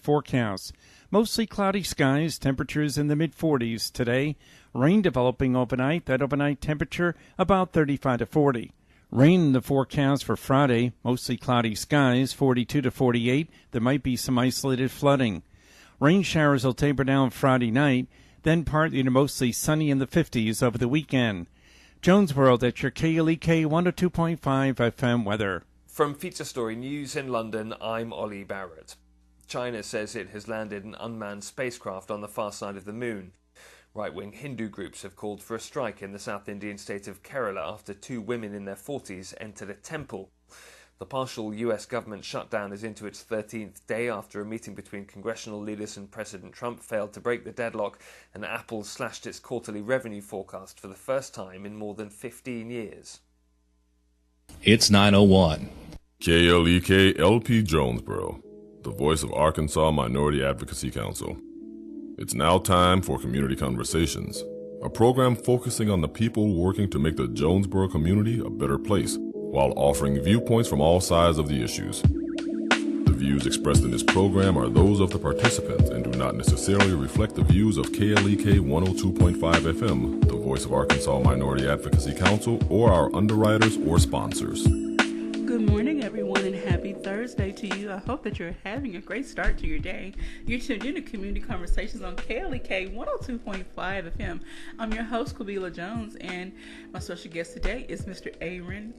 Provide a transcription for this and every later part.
Forecast. Mostly cloudy skies, temperatures in the mid-40s today. Rain developing overnight, that overnight temperature about 35 to 40. Rain in the forecast for Friday, mostly cloudy skies, 42 to 48. There might be some isolated flooding. Rain showers will taper down Friday night, then partly to mostly sunny in the 50s over the weekend. Jones World at your KLEK 102.5 FM weather. From Feature Story News in London, I'm Ollie Barrett. China says it has landed an unmanned spacecraft on the far side of the moon. Right-wing Hindu groups have called for a strike in the South Indian state of Kerala after 2 women in their 40s entered a temple. The partial US government shutdown is into its 13th day after a meeting between congressional leaders and President Trump failed to break the deadlock, and Apple slashed its quarterly revenue forecast for the first time in more than 15 years. It's 9:01. KLEK LP Jonesboro, the voice of Arkansas Minority Advocacy Council. It's now time for Community Conversations, a program focusing on the people working to make the Jonesboro community a better place, while offering viewpoints from all sides of the issues. The views expressed in this program are those of the participants and do not necessarily reflect the views of KLEK 102.5 FM, the voice of Arkansas Minority Advocacy Council, or our underwriters or sponsors. Good morning, everyone, and happy Thursday to you. I hope that you're having a great start to your day. You're tuned in to Community Conversations on KLEK 102.5 FM. I'm your host, Kabila Jones, and my special guest today is Mr. Aaron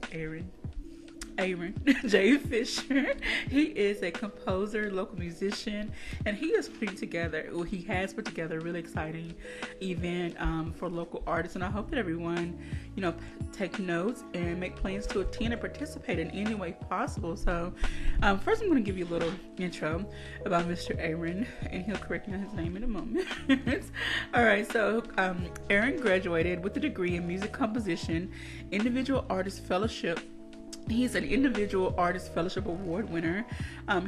J. Fisher. He is a composer, local musician, and he has put together a really exciting event for local artists. And I hope that everyone, take notes and make plans to attend and participate in any way possible. So first I'm going to give you a little intro about Mr. Aaron, and he'll correct me on his name in a moment. All right, so Aaron graduated with a degree in music composition, individual artist fellowship. He's an Individual Artist Fellowship Award winner.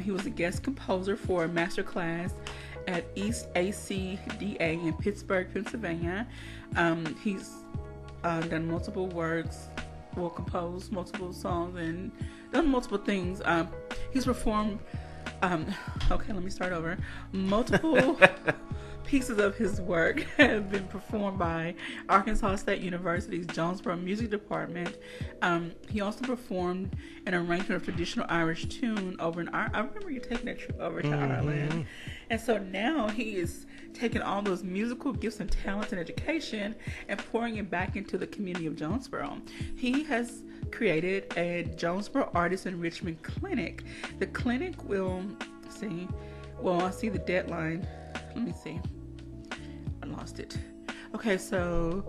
He was a guest composer for a master class at East ACDA in Pittsburgh, Pennsylvania. He's done multiple works, composed multiple songs, and done multiple things. He's performed, multiple pieces of his work have been performed by Arkansas State University's Jonesboro Music Department. He also performed an arrangement of traditional Irish tune over in Ireland. I remember you taking that trip over to Ireland. And so now he is taking all those musical gifts and talents and education and pouring it back into the community of Jonesboro. He has created a Jonesboro Artist Enrichment Clinic. The clinic will I see the deadline. Let me see. I lost it. Okay, so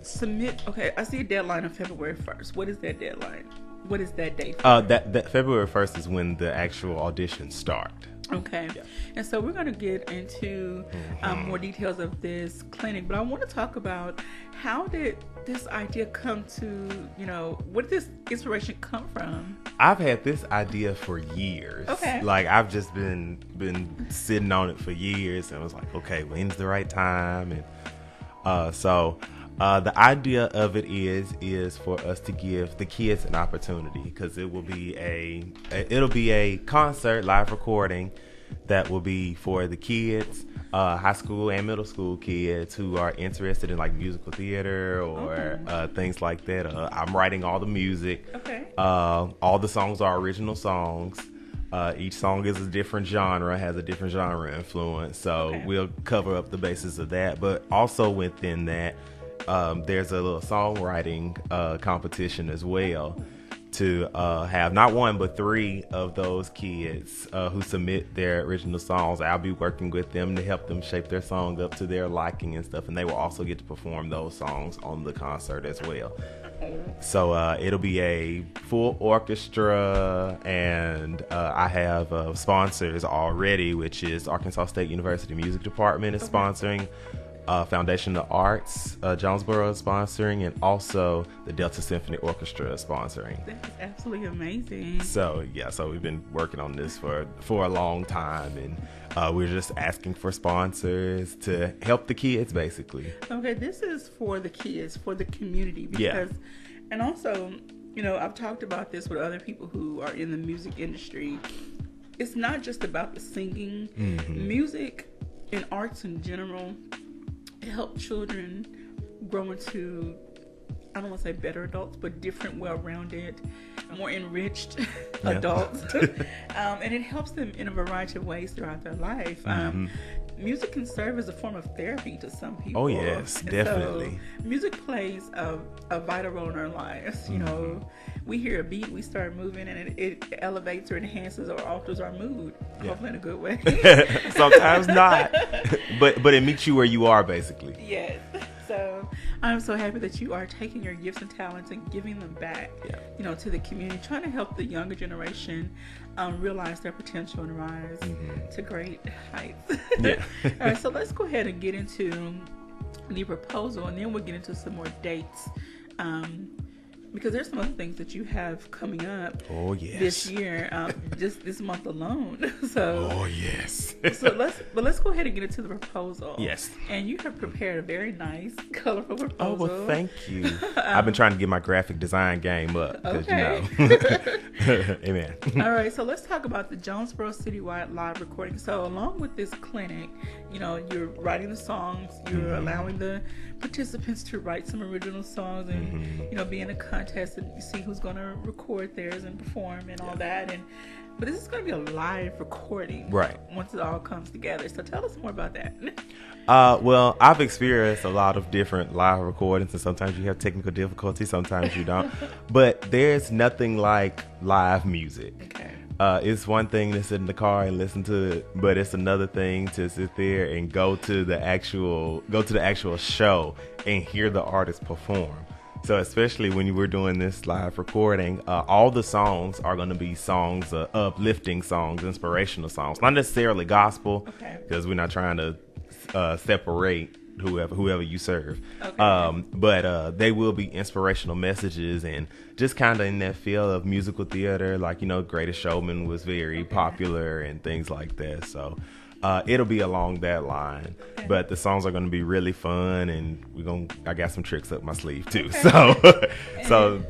submit. Okay, I see a deadline on February 1st. What is that deadline? What is that date? That February 1st is when the actual auditions start. Okay. Yeah. And so we're going to get into more details of this clinic, but I want to talk about how did this idea come to, where did this inspiration come from? I've had this idea for years. Okay. Like, I've just been sitting on it for years, and I was like, okay, when's the right time? And so the idea of it is for us to give the kids an opportunity, because it will be a concert live recording that will be for the kids, high school and middle school kids who are interested in like musical theater or things like that. I'm writing all the music. Okay. All the songs are original songs. Each song is a different genre, has a different genre influence. So we'll cover up the basis of that. But also within that, there's a little songwriting competition as well to have not one but 3 of those kids who submit their original songs. I'll be working with them to help them shape their song up to their liking and stuff, and they will also get to perform those songs on the concert as well. So it'll be a full orchestra, and I have sponsors already, which is Arkansas State University Music Department is sponsoring. Foundation of Arts, Jonesboro is sponsoring, and also the Delta Symphony Orchestra is sponsoring. That's absolutely amazing. So we've been working on this for a long time, and we're just asking for sponsors to help the kids, basically. Okay, this is for the kids, for the community, because, and also, I've talked about this with other people who are in the music industry. it's not just about the singing. Music and arts in general, it helps children grow into, I don't want to say better adults, but different, well-rounded, more enriched adults. And it helps them in a variety of ways throughout their life. Music can serve as a form of therapy to some people. Oh, yes, And definitely. so music plays a vital role in our lives. You know, we hear a beat, we start moving, and it elevates or enhances or alters our mood. Hopefully in a good way. Sometimes not, but it meets you where you are, basically. Yes. So I'm so happy that you are taking your gifts and talents and giving them back, you know, to the community, trying to help the younger generation realize their potential and rise to great heights. Yeah. All right, so let's go ahead and get into the proposal, and then we'll get into some more dates. Because there's some other things that you have coming up this year, just this month alone. So, let's go ahead and get into the proposal. Yes. And you have prepared a very nice, colorful proposal. Oh, well, thank you. I've been trying to get my graphic design game up. Okay. You know. Amen. All right, so let's talk about the Jonesboro Citywide Live Recording. So along with this clinic, you know, you're writing the songs, you're allowing the participants to write some original songs and, you know, be in a contest and see who's going to record theirs and perform and all that. But this is going to be a live recording. Right. Once it all comes together. So tell us more about that. Well, I've experienced a lot of different live recordings, and sometimes you have technical difficulties, sometimes you don't. But there's nothing like live music. Okay. It's one thing to sit in the car and listen to it, but it's another thing to sit there and go to the actual show and hear the artist perform. So especially when you were doing this live recording, all the songs are going to be songs, uplifting songs, inspirational songs, not necessarily gospel, because we're not trying to separate whoever you serve. But they will be inspirational messages and just kind of in that feel of musical theater, like, you know, Greatest Showman was very popular and things like that. So it'll be along that line, but the songs are going to be really fun, and I got some tricks up my sleeve too. So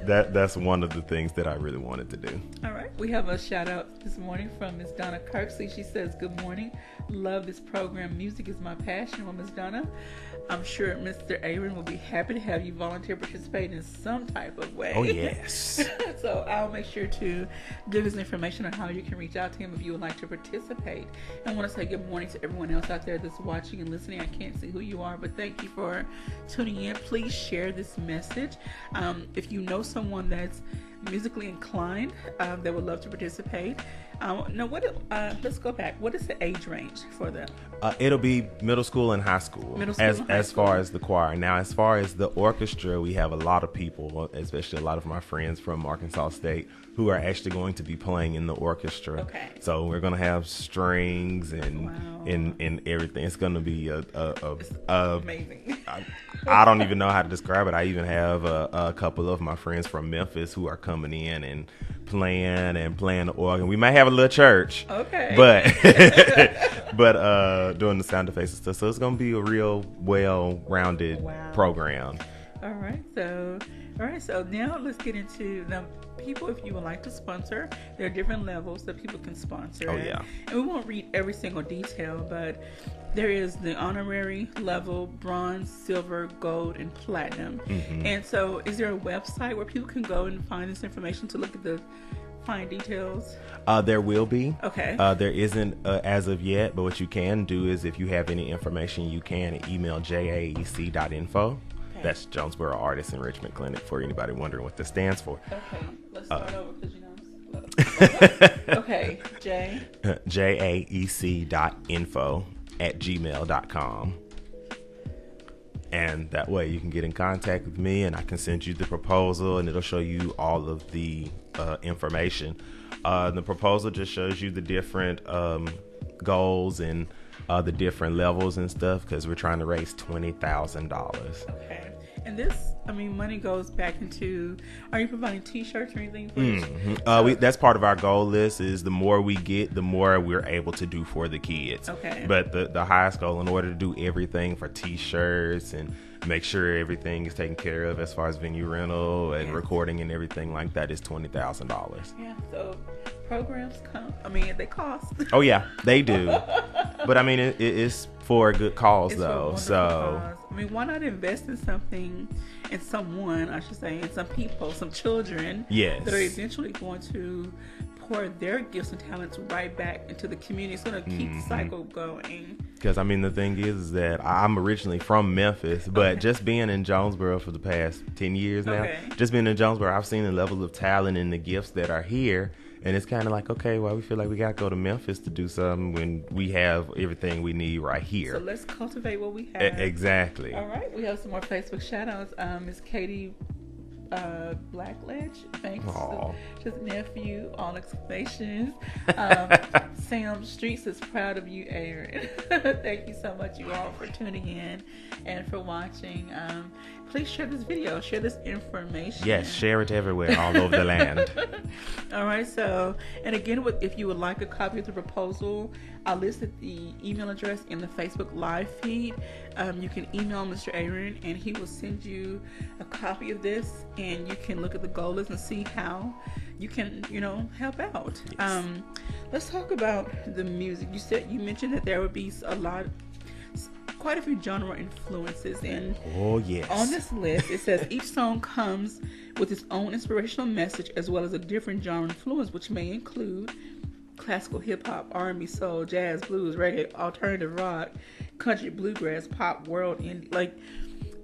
that's one of the things that I really wanted to do. All right, we have a shout out this morning from Miss Donna Kirksey. She says, "Good morning, love this program. Music is my passion." Well, Miss Donna, I'm sure Mr. Aaron will be happy to have you volunteer participate in some type of way. Oh yes. So I'll make sure to give his information on how you can reach out to him if you would like to participate. I want to say good morning to everyone else out there that's watching and listening. I can't see who you are, but thank you for tuning in. Please share this message. If you know someone that's musically inclined that would love to participate. Let's go back. What is the age range for them? It'll be middle school and high school. As far as the choir. Now, as far as the orchestra, we have a lot of people, especially a lot of my friends from Arkansas State, who are actually going to be playing in the orchestra. Okay. So we're going to have strings and everything. It's going to be amazing. I don't even know how to describe it. I even have a couple of my friends from Memphis who are coming in and playing the organ. We might have a little church. Okay. But doing the sound effects and stuff. So it's going to be a real well-rounded program. All right. So now let's get into the people. If you would like to sponsor, there are different levels that people can sponsor. Oh, yeah. And we won't read every single detail, but there is the honorary level, bronze, silver, gold, and platinum. And so is there a website where people can go and find this information to look at the fine details? There will be. Okay. There isn't as of yet, but what you can do is if you have any information, you can email jaec.info. That's Jonesboro Artist Enrichment Clinic, for anybody wondering what this stands for. Okay, let's start over because I'm slow. Okay, jaec.info@gmail.com. And that way you can get in contact with me and I can send you the proposal and it'll show you all of the information. The proposal just shows you the different goals and the different levels and stuff because we're trying to raise $20,000. Okay. And this, money goes back into, are you providing t-shirts or anything for this? That's part of our goal list is the more we get, the more we're able to do for the kids. Okay. But the highest goal in order to do everything for t-shirts and make sure everything is taken care of as far as venue rental and recording and everything like that is $20,000. Yeah, so programs they cost. Oh yeah, they do. But I mean, it is for a good cause, It's though. for a So wonderful cause. Why not invest in something, in someone, I should say, in some people, some children yes, that are eventually going to pour their gifts and talents right back into the community. It's going to keep the cycle going. because I mean, the thing is that I'm originally from Memphis, but just being in Jonesboro for the past 10 years now, just being in Jonesboro, I've seen the level of talent and the gifts that are here. And it's kind of like, okay, well, we feel like we got to go to Memphis to do something when we have everything we need right here. So let's cultivate what we have. Exactly. All right, we have some more Facebook shout-outs. Miss Katie Blackledge, thanks to the nephew, all exclamations. Sam Streets is proud of you, Aaron. Thank you so much, you all, for tuning in and for watching. Please share this video, share this information. Yes, share it everywhere, all over the land. All right, so, and again, if you would like a copy of the proposal, I listed the email address in the Facebook live feed. You can email Mr. Aaron and he will send you a copy of this, and you can look at the goal list and see how you can, help out. Yes. Let's talk about the music. You mentioned that there would be quite a few genre influences, and yes, on this list it says each song comes with its own inspirational message as well as a different genre influence, which may include classical, hip-hop, R&B, soul, jazz, blues, reggae, alternative rock, country, bluegrass, pop, world, indie. Like,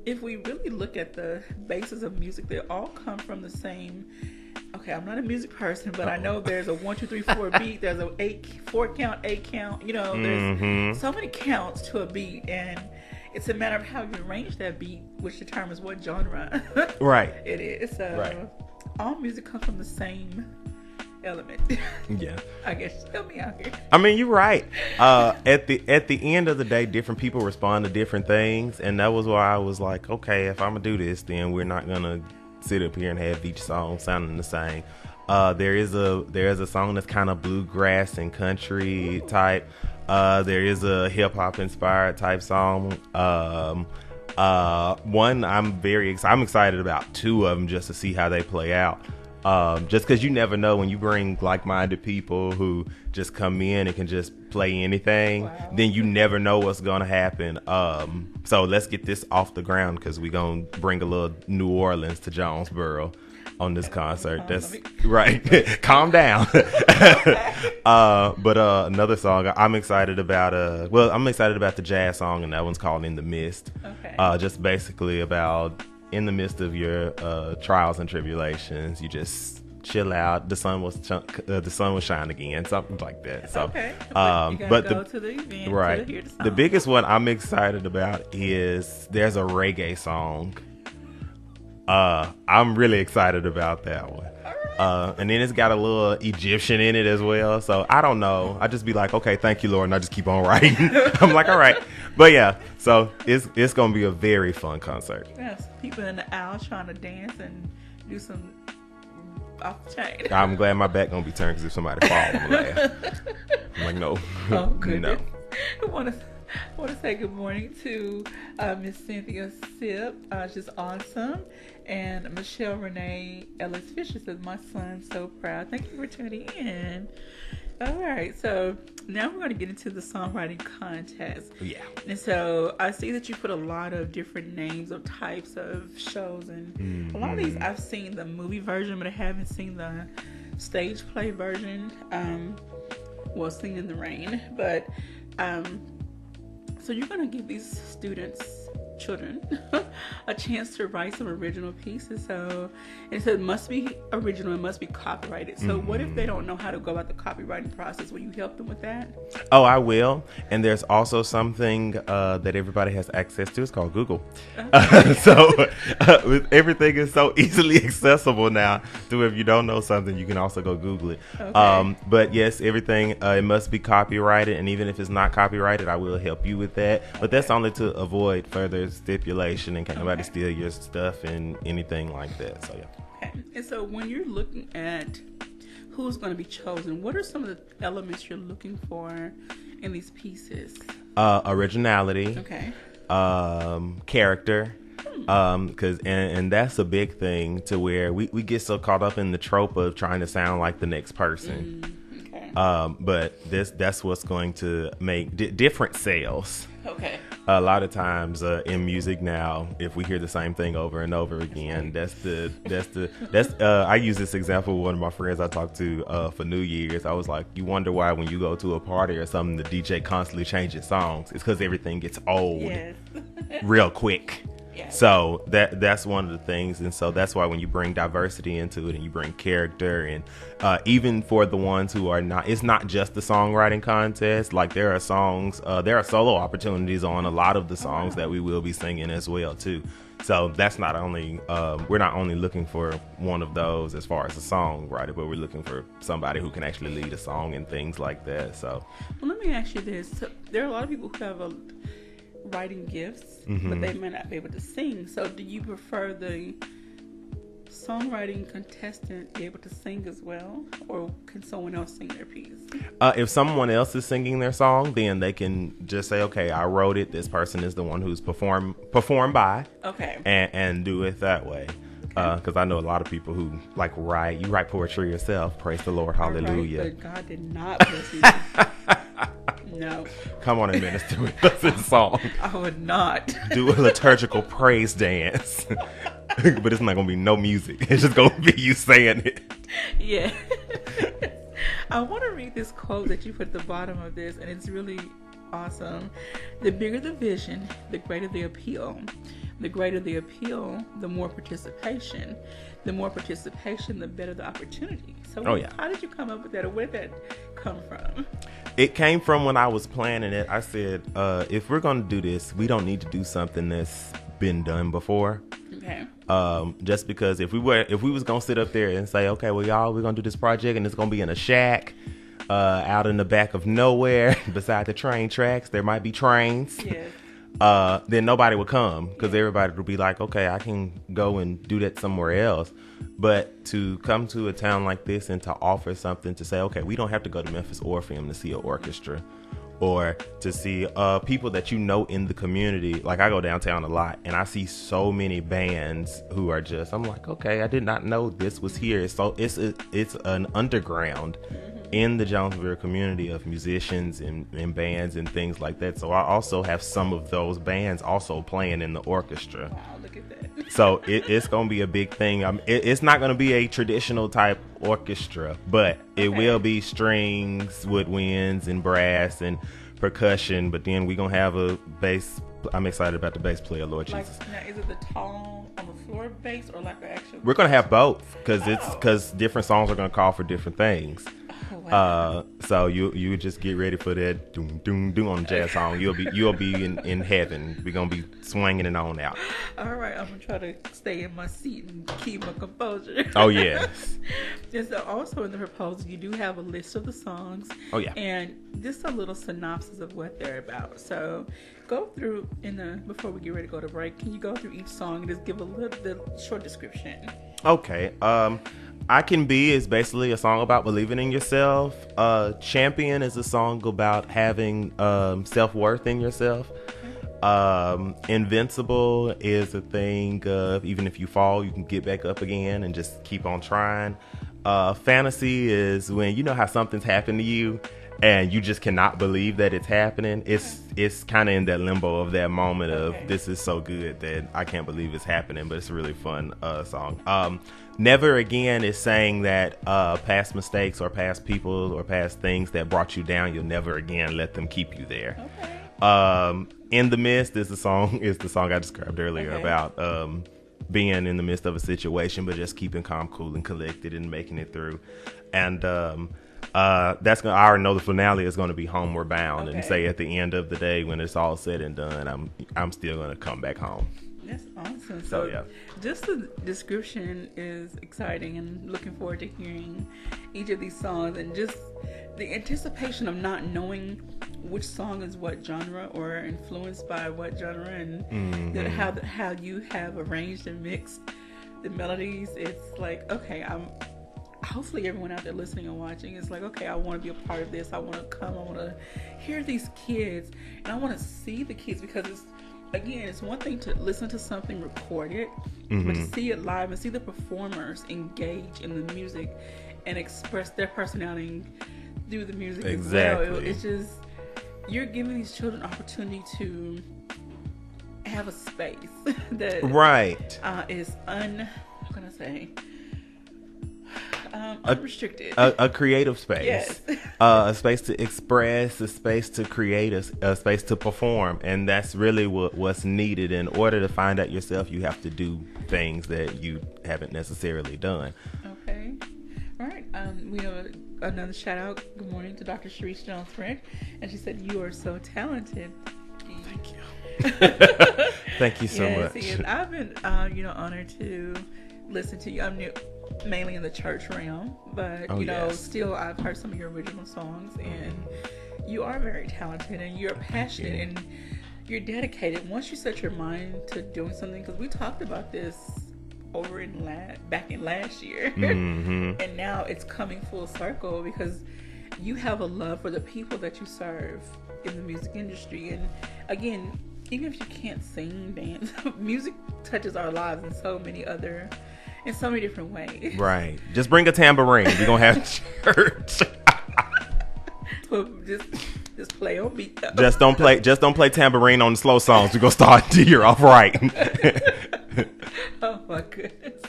if we really look at the basis of music, they all come from the same. Okay, I'm not a music person, but I know there's a 1, 2, 3, 4 beat. There's a 4 count, 8 count. There's so many counts to a beat, and it's a matter of how you arrange that beat, which determines what genre right it is. So all music comes from the same element. Yeah, I guess. Help me out here. I mean, you're right. At the end of the day, different people respond to different things, and that was why I was like, okay, if I'm gonna do this, then we're not gonna sit up here and have each song sounding the same. There is a song that's kind of bluegrass and country type. There is a hip hop inspired type song. One I'm excited about. 2 of them just to see how they play out. Just because you never know when you bring like-minded people who just come in and can just play anything, then you never know what's gonna happen. So let's get this off the ground because we're gonna bring a little New Orleans to Jonesboro on this concert. That's right. Calm down. But another song I'm excited about. I'm excited about the jazz song, and that one's called "In the Mist." Okay. Just basically about in the midst of your trials and tribulations, you just chill out. The sun will shine again, something like that. So, okay. But go to the event, right. To hear the song. The biggest one I'm excited about is there's a reggae song. I'm really excited about that one. And then it's got a little Egyptian in it as well. So I don't know. I just be like, okay, thank you, Lord, and I just keep on writing. I'm like, all right. But yeah, so it's gonna be a very fun concert. Yes, people in the aisle trying to dance and do some off the chain. I'm glad my back gonna be turned because if somebody falls, I'm gonna laugh. I'm like, no. Oh goodness. No. I want to say good morning to Miss Cynthia Sip. She's awesome. And Michelle Renee Ellis Fisher says, my son's so proud. Thank you for tuning in. All right. So now we're going to get into the songwriting contest. Yeah. And so I see that you put a lot of different names of types of shows. And a lot of these I've seen the movie version, but I haven't seen the stage play version. Singing in the Rain. But so you're going to give these children, a chance to write some original pieces. So it said it must be original, it must be copyrighted. So what if they don't know how to go about the copywriting process? Will you help them with that? Oh, I will. And there's also something that everybody has access to. It's called Google. So everything is so easily accessible now to if you don't know something, you can also go Google it. Okay. But yes, everything, it must be copyrighted. And even if it's not copyrighted, I will help you with that. But that's only to avoid further stipulation and can't nobody steal your stuff and anything like that. So yeah. Okay. And so when you're looking at who's going to be chosen, what are some of the elements you're looking for in these pieces? Originality. Okay. Character. and that's a big thing to where we get so caught up in the trope of trying to sound like the next person. But that's what's going to make different sales. Okay. A lot of times in music now, if we hear the same thing over and over again, I use this example with one of my friends I talked to for New Year's. I was like, you wonder why when you go to a party or something, the DJ constantly changes songs. It's because everything gets old real quick. So that's one of the things, and so that's why when you bring diversity into it and you bring character, and even for the ones who are not, it's not just the songwriting contest. Like there are songs, there are solo opportunities on a lot of the songs that we will be singing as well too. So that's not only we're not only looking for one of those as far as a songwriter, but we're looking for somebody who can actually lead a song and things like that. So well, let me ask you this: so there are a lot of people who have writing gifts, but they may not be able to sing. So do you prefer the songwriting contestant be able to sing as well, or can someone else sing their piece? If someone else is singing their song, then they can just say, okay, I wrote it, this person is the one who's performed by, and do it that way. Because I know a lot of people who like you write poetry yourself. Praise the Lord, hallelujah. Right, but God did not bless me. No. Come on and minister with us in song. I would not. Do a liturgical praise dance. But it's not going to be no music. It's just going to be you saying it. Yeah. I want to read this quote that you put at the bottom of this, and it's really awesome. The bigger the vision, the greater the appeal. The greater the appeal, the more participation. The more participation, the better the opportunity. So how did you come up with that, or where did that come from? It came from when I was planning it. I said, if we're going to do this, we don't need to do something that's been done before. Okay. Just because if we was going to sit up there and say, okay, well, y'all, we're going to do this project and it's going to be in a shack out in the back of nowhere beside the train tracks. There might be trains. Yes. Then nobody would come because everybody would be like, okay, I can go and do that somewhere else. But to come to a town like this and to offer something to say, okay, we don't have to go to Memphis Orpheum to see an orchestra or to see people that you know in the community. Like I go downtown a lot and I see so many bands who are just, I'm like, okay, I did not know this was here. So it's an underground in the Jonesboro community of musicians and bands and things like that. So I also have some of those bands also playing in the orchestra. Wow, look at that. So it's going to be a big thing. It's not going to be a traditional type orchestra, but it will be strings, woodwinds, and brass and percussion. But then we're going to have a bass. I'm excited about the bass player, Lord Jesus. Now, is it the tall on the floor bass or like an actual? We're going to have both because different songs are going to call for different things. Wow. So you just get ready for that doom doom doom on the jazz song. You'll be in heaven. We're gonna be swinging it on out. All right, I'm gonna try to stay in my seat and keep my composure. Oh yes. And so also in the proposal, you do have a list of the songs. Oh yeah. And just a little synopsis of what they're about. So go through before we get ready to go to break. Can you go through each song and just give the short description? Okay. I Can Be is basically a song about believing in yourself. Champion is a song about having self-worth in yourself. Invincible is a thing of even if you fall, you can get back up again and just keep on trying. Fantasy is when you know how something's happened to you and you just cannot believe that it's happening. It's kind of in that limbo of that moment of this is so good that I can't believe it's happening, but it's a really fun song. Never Again is saying that past mistakes or past people or past things that brought you down, you'll never again let them keep you there. In the Midst is the song I described earlier about being in the midst of a situation, but just keeping calm, cool, and collected and making it through. And that's gonna. I already know the finale is going to be Homeward Bound, and say at the end of the day when it's all said and done, I'm still going to come back home. That's awesome. So yeah, just the description is exciting, and looking forward to hearing each of these songs, and just the anticipation of not knowing which song is what genre or influenced by what genre, and how you have arranged and mixed the melodies. It's like, okay, hopefully everyone out there listening and watching is like, okay, I want to be a part of this. I want to come. I want to hear these kids, and I want to see the kids, because again, it's one thing to listen to something recorded, but to see it live and see the performers engage in the music and express their personality through the music as well. It's just, you're giving these children opportunity to have a space that is unrestricted. A creative space. Yes. A space to express, a space to create, a space to perform. And that's really what's needed. In order to find out yourself, you have to do things that you haven't necessarily done. Okay. All right. We have another shout out. Good morning to Dr. Sharice Jones-Frank. And she said, "You are so talented." Thank you. Thank you so much. Yes, I've been, honored to listen to you. I'm new, mainly in the church realm, but still, I've heard some of your original songs, and you are very talented, and you're passionate, and you're dedicated. Once you set your mind to doing something, because we talked about this over back in last year, and now it's coming full circle because you have a love for the people that you serve in the music industry, and again, even if you can't sing, dance, music touches our lives in so many different ways. Right. Just bring a tambourine. We're gonna have church. Just play on beat. Just don't play tambourine on the slow songs. We're gonna start the year off right. Oh my goodness.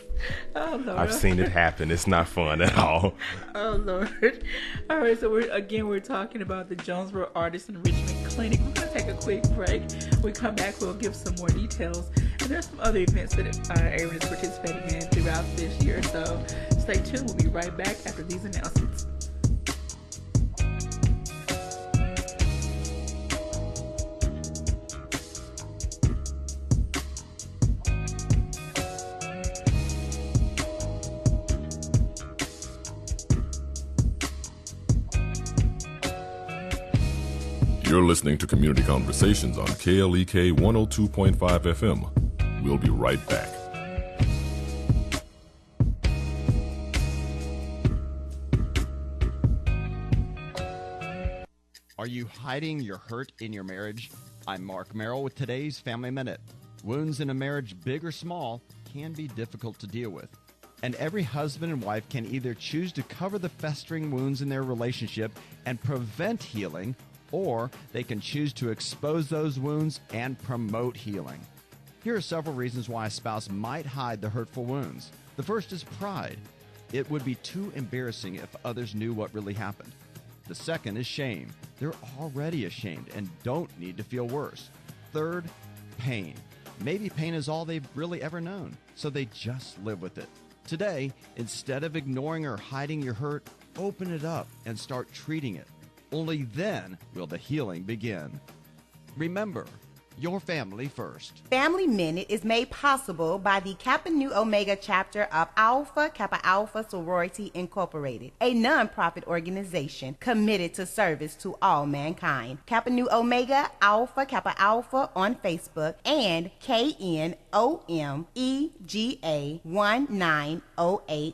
Oh Lord. I've seen it happen. It's not fun at all. Oh Lord. All right, so we're talking about the Jonesboro Artist Enrichment Clinic. We're gonna take a quick break. When we come back, we'll give some more details. And there's some other events that Aaron is participating in throughout this year. So stay tuned. We'll be right back after these announcements. You're listening to Community Conversations on KLEK 102.5 FM. We'll be right back. Are you hiding your hurt in your marriage? I'm Mark Merrill with today's Family Minute. Wounds in a marriage, big or small, can be difficult to deal with. And every husband and wife can either choose to cover the festering wounds in their relationship and prevent healing, or they can choose to expose those wounds and promote healing. Here are several reasons why a spouse might hide the hurtful wounds. The first is pride. It would be too embarrassing if others knew what really happened. The second is shame. They're already ashamed and don't need to feel worse. Third, pain. Maybe pain is all they've really ever known, so they just live with it. Today, instead of ignoring or hiding your hurt, open it up and start treating it. Only then will the healing begin. Remember, your family first. Family Minute is made possible by the Kappa Nu Omega chapter of Alpha Kappa Alpha Sorority Incorporated, a non-profit organization committed to service to all mankind. Kappa Nu Omega Alpha Kappa Alpha on Facebook and KNOMEGA1908.com.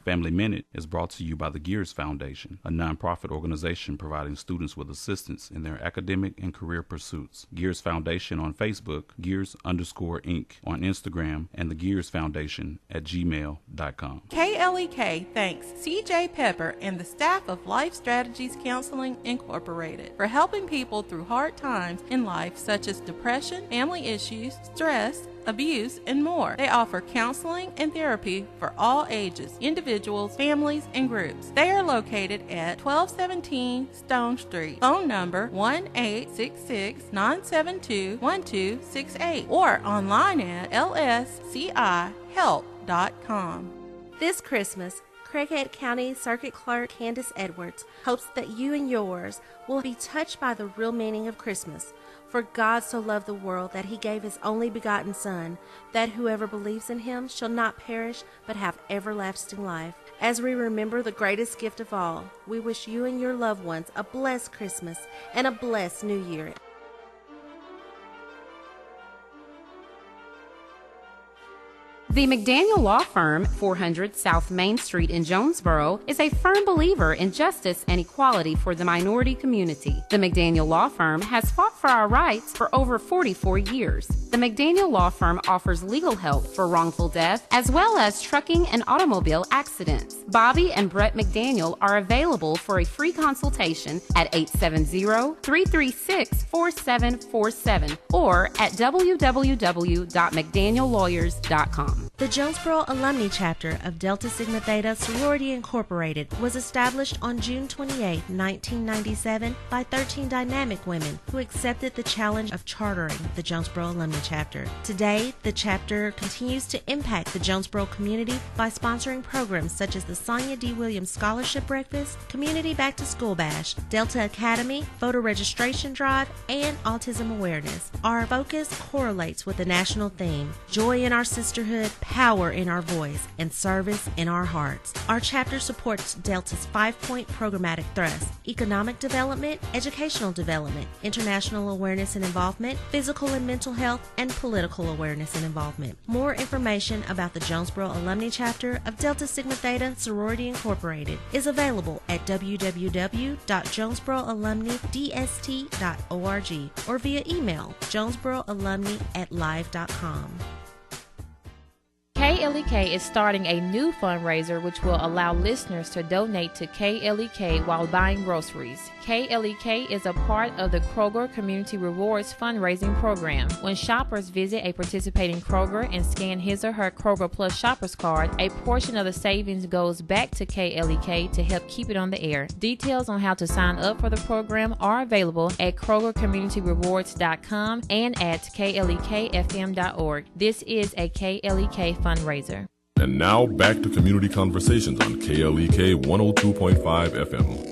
Family Minute is brought to you by the Gears Foundation, a nonprofit organization providing students with assistance in their academic and career pursuits. Gears Foundation on Facebook, Gears_Inc. on Instagram, and the Gears Foundation at gmail.com. KLEK thanks CJ Pepper and the staff of Life Strategies Counseling Incorporated for helping people through hard times in life such as depression, family issues, stress, abuse, and more. They offer counseling and therapy for all ages, individuals, families, and groups. They are located at 1217 Stone Street. Phone number 1-866-972-1268 or online at lscihelp.com. This Christmas, Craighead County Circuit Clerk Candace Edwards hopes that you and yours will be touched by the real meaning of Christmas. For God so loved the world that he gave his only begotten Son, that whoever believes in him shall not perish but have everlasting life. As we remember the greatest gift of all, we wish you and your loved ones a blessed Christmas and a blessed New Year. The McDaniel Law Firm, 400 South Main Street in Jonesboro, is a firm believer in justice and equality for the minority community. The McDaniel Law Firm has fought for our rights for over 44 years. The McDaniel Law Firm offers legal help for wrongful death as well as trucking and automobile accidents. Bobby and Brett McDaniel are available for a free consultation at 870-336-4747 or at www.mcdaniellawyers.com. The Jonesboro Alumni Chapter of Delta Sigma Theta Sorority Incorporated was established on June 28, 1997 by 13 dynamic women who accepted the challenge of chartering the Jonesboro Alumni Chapter. Today, the chapter continues to impact the Jonesboro community by sponsoring programs such as the Sonia D. Williams Scholarship Breakfast, Community Back to School Bash, Delta Academy, Voter Registration Drive, and Autism Awareness. Our focus correlates with the national theme, joy in our sisterhood, power in our voice, and service in our hearts. Our chapter supports Delta's 5-point programmatic thrust: economic development, educational development, international awareness and involvement, physical and mental health, and political awareness and involvement. More information about the Jonesboro Alumni Chapter of Delta Sigma Theta Sorority Incorporated is available at www.jonesboroalumnidst.org or via email jonesboroalumni@live.com. KLEK is starting a new fundraiser which will allow listeners to donate to KLEK while buying groceries. KLEK is a part of the Kroger Community Rewards fundraising program. When shoppers visit a participating Kroger and scan his or her Kroger Plus Shoppers card, a portion of the savings goes back to KLEK to help keep it on the air. Details on how to sign up for the program are available at KrogerCommunityRewards.com and at KLEKFM.org. This is a KLEK fundraiser. And now back to Community Conversations on KLEK 102.5 FM.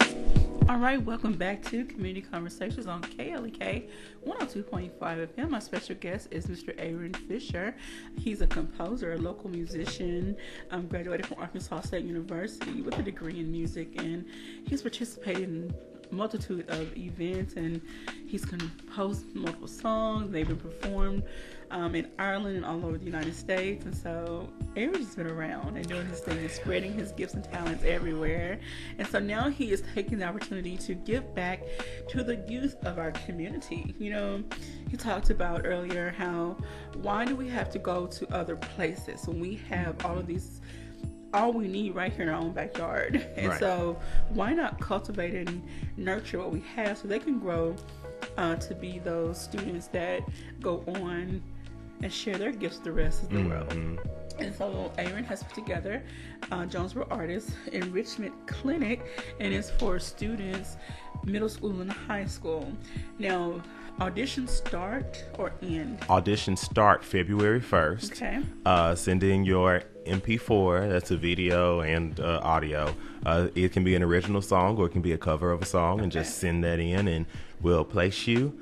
All right, welcome back to Community Conversations on KLEK 102.5 FM. My special guest is Mr. Aaron Fisher. He's a composer, a local musician, graduated from Arkansas State University with a degree in music, and he's participated in a multitude of events, and he's composed multiple songs. They've been performed in Ireland and all over the United States. And so Aaron's been around and doing his thing and spreading his gifts and talents everywhere. And so now he is taking the opportunity to give back to the youth of our community. You know, he talked about earlier how, why do we have to go to other places when we have all we need right here in our own backyard? And right. So why not cultivate and nurture what we have so they can grow to be those students that go on and share their gifts with the rest of the world. And so Aaron has put together Jonesboro Artists Enrichment Clinic, and it's for students middle school and high school. Now, auditions start or end? Auditions start February 1st. Okay. Send in your MP4, that's a video and audio. It can be an original song or it can be a cover of a song, and just send that in and we'll place you.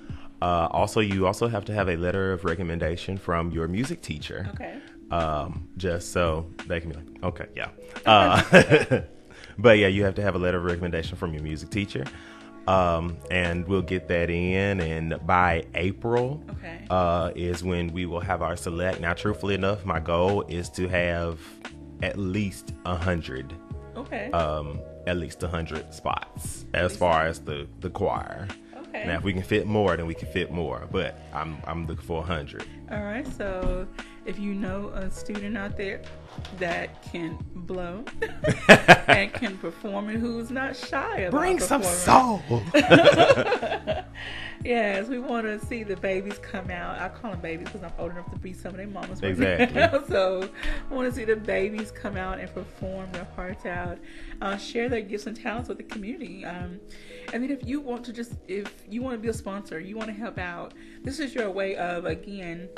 You also have to have a letter of recommendation from your music teacher. Okay. Just so they can be like, okay, yeah. But yeah, you have to have a letter of recommendation from your music teacher. And we'll get that in, and by April is when we will have our select. Now, truthfully enough, my goal is to have at least 100. Okay. At least 100 spots as far as the choir. Okay. Now, if we can fit more, then we can fit more. But I'm looking for 100. All right. So if you know a student out there that can blow and can perform and who's not shy about bring performing. some soul. Yes, we want to see the babies come out. I call them babies because I'm old enough to be some of their mamas. Exactly. So I want to see the babies come out and perform their hearts out, share their gifts and talents with the community. And then if you want to be a sponsor, you want to help out, this is your way of, again,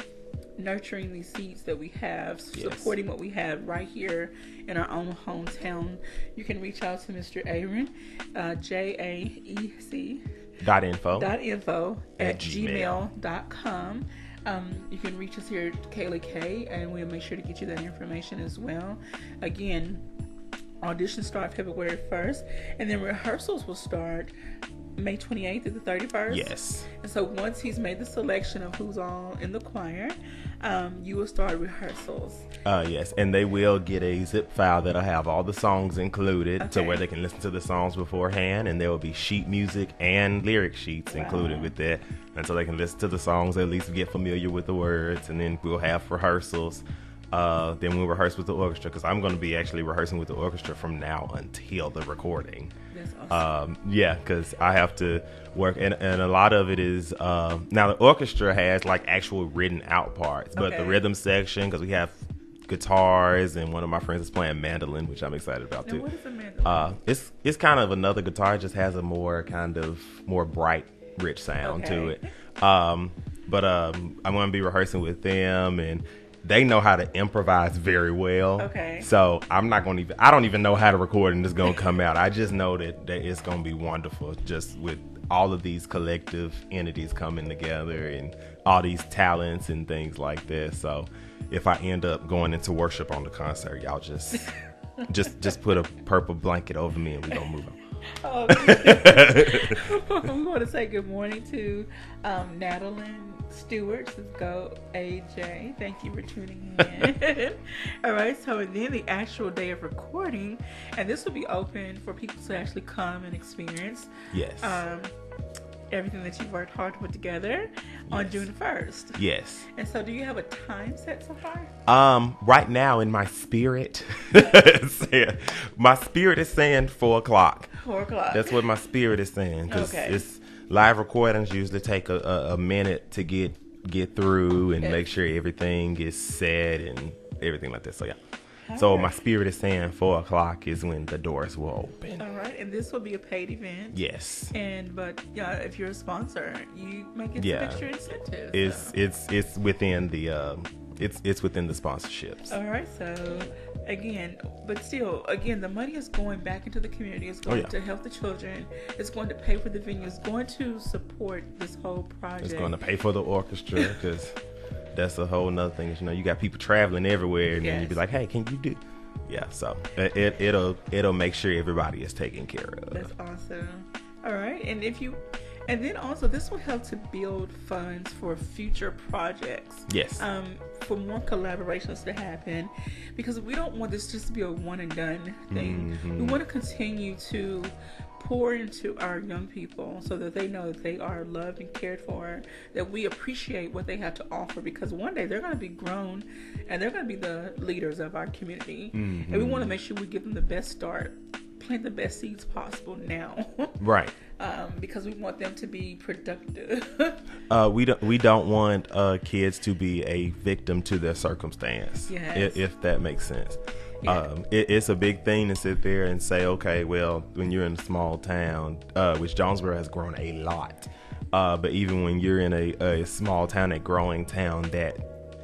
nurturing these seeds that we have, supporting what we have right here in our own hometown. You can reach out to Mr. Aaron, JAEC.info at gmail.com. You can reach us here at KLEK, and we'll make sure to get you that information as well. Again, Auditions start February 1st, and then rehearsals will start May 28th to the 31st. Yes. And so once he's made the selection of who's all in the choir, you will start rehearsals. Yes, and they will get a zip file that'll have all the songs included to where they can listen to the songs beforehand, and there will be sheet music and lyric sheets included with that, and so they can listen to the songs, at least get familiar with the words, and then we'll have rehearsals. Then we'll rehearse with the orchestra, because I'm going to be actually rehearsing with the orchestra from now until the recording. That's awesome. Yeah, because I have to work, and a lot of it is now the orchestra has like actual written out parts, but the rhythm section, because we have guitars, and one of my friends is playing mandolin, which I'm excited about too. What is a mandolin? It's kind of another guitar, it just has a more bright, rich sound to it. But I'm going to be rehearsing with them, and they know how to improvise very well. Okay. So I don't even know how to record and it's going to come out. I just know that it's going to be wonderful, just with all of these collective entities coming together and all these talents and things like this. So if I end up going into worship on the concert, y'all just put a purple blanket over me and we're going to move on. I'm going to say good morning to Natalie Stewart. Says go AJ. Thank you for tuning in. All right, so and then the actual day of recording, and this will be open for people to actually come and experience. Yes. Everything that you've worked hard to put together on June 1st. Yes. And so do you have a time set so far? Right now in my spirit, my spirit is saying 4 o'clock. 4 o'clock. That's what my spirit is saying. Because Okay. it's live recordings usually take a minute to get through and make sure everything is set and everything like that. So yeah. So my spirit is saying 4 o'clock is when the doors will open. All right, and this will be a paid event. Yes. But if you're a sponsor, you might get some extra incentives. It's within the it's within the sponsorships. All right, so again, the money is going back into the community. It's going to help the children. It's going to pay for the venue. It's going to support this whole project. It's going to pay for the orchestra, because that's a whole nother thing. You got people traveling everywhere, and then you'd be like, "Hey, can you do?" Yeah, so it'll make sure everybody is taken care of. That's awesome. All right, and then also this will help to build funds for future projects. Yes. For more collaborations to happen, because we don't want this just to be a one and done thing. Mm-hmm. We want to continue to pour into our young people so that they know that they are loved and cared for, that we appreciate what they have to offer, because one day they're going to be grown and they're going to be the leaders of our community. Mm-hmm. And we want to make sure we give them the best start, plant the best seeds possible now. Right. Because we want them to be productive. We don't want kids to be a victim to their circumstance. Yes. If that makes sense. Yeah. It's a big thing to sit there and say, okay, well, when you're in a small town, which Jonesboro has grown a lot, but even when you're in a small town, a growing town, that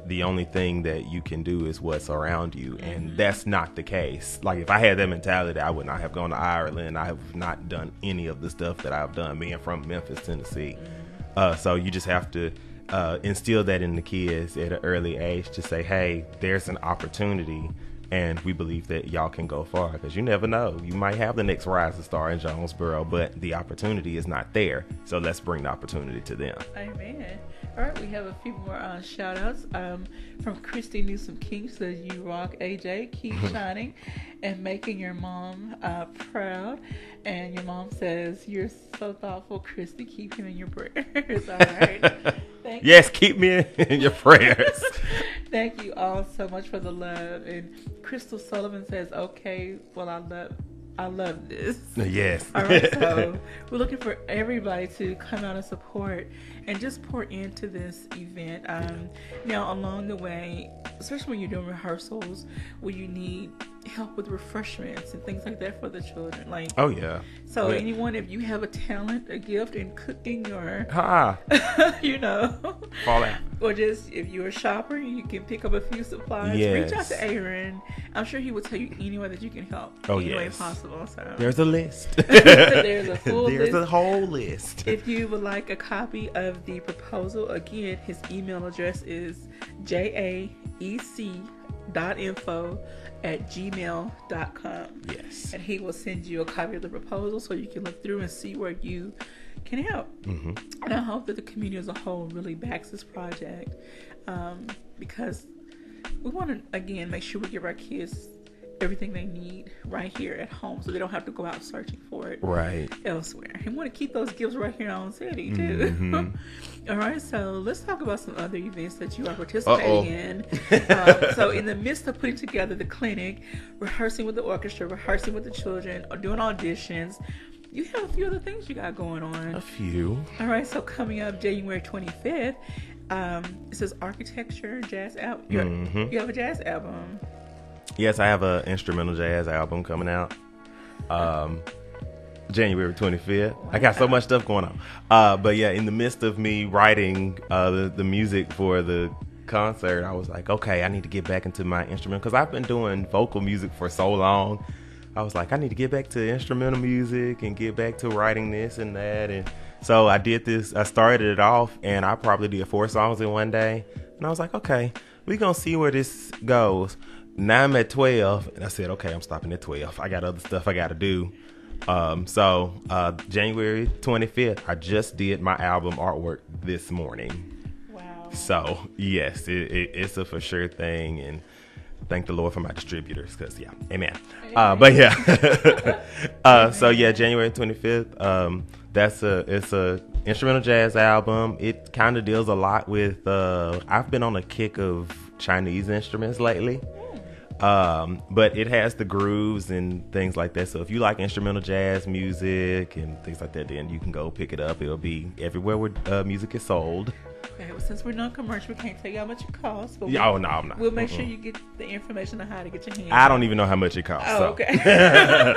the only thing that you can do is what's around you, and that's not the case. Like, if I had that mentality, I would not have gone to Ireland. I have not done any of the stuff that I've done being from Memphis, Tennessee. So you just have to instill that in the kids at an early age to say, hey, there's an opportunity, and we believe that y'all can go far, because you never know. You might have the next rising star in Jonesboro, but the opportunity is not there. So let's bring the opportunity to them. Amen. All right, we have a few more shout outs from Christy Newsom King. Says, you rock, AJ, keep shining and making your mom proud. And your mom says, you're so thoughtful, Christy, keep him in your prayers. All right. Yes, keep me in your prayers. Thank you all so much for the love. And Crystal Sullivan says, okay, well, I love this. Yes. All right, so we're looking for everybody to come out and support and just pour into this event. Now, along the way, especially when you're doing rehearsals, where you need help with refreshments and things like that for the children. So anyone, if you have a talent, a gift in cooking, or fall out, or just if you're a shopper, you can pick up a few supplies. Reach out to Aaron. I'm sure he will tell you any way that you can help. Any way possible. So there's a list. There's a full list. There's a whole list. If you would like a copy of the proposal, again, his email address is jaec aaron.info@gmail.com. Yes. And he will send you a copy of the proposal so you can look through and see where you can help. Mm-hmm. And I hope that the community as a whole really backs this project, because we want to, again, make sure we give our kids everything they need right here at home, so they don't have to go out searching for it elsewhere. And we want to keep those gifts right here in our own city too. Mm-hmm. All right, so let's talk about some other events that you are participating in. So in the midst of putting together the clinic, rehearsing with the orchestra, rehearsing with the children, or doing auditions, you have a few other things you got going on. A few. All right, so coming up January 25th, it says Architecture Jazz Album. You have a jazz album. Yes, I have an instrumental jazz album coming out January 25th. I got so much stuff going on. But yeah, in the midst of me writing the music for the concert, I was like, okay, I need to get back into my instrument, because I've been doing vocal music for so long. I was like, I need to get back to instrumental music and get back to writing this and that. And so I did this. I started it off, and I probably did 4 songs in one day. And I was like, okay, we're going to see where this goes. Now I'm at 12, and I said, okay, I'm stopping at 12. I got other stuff I got to do. So January 25th, I just did my album artwork this morning. Wow. So, yes, it's a for sure thing, and thank the Lord for my distributors, because, yeah, amen. But, yeah. So, yeah, January 25th, it's a instrumental jazz album. It kind of deals a lot with, I've been on a kick of Chinese instruments lately. But it has the grooves and things like that. So if you like instrumental jazz music and things like that, then you can go pick it up. It'll be everywhere where music is sold. Okay, well, since we're non-commercial, we can't tell you how much it costs. But no, I'm not. We'll make sure you get the information on how to get your hands. I don't even know how much it costs. Oh, so. Okay.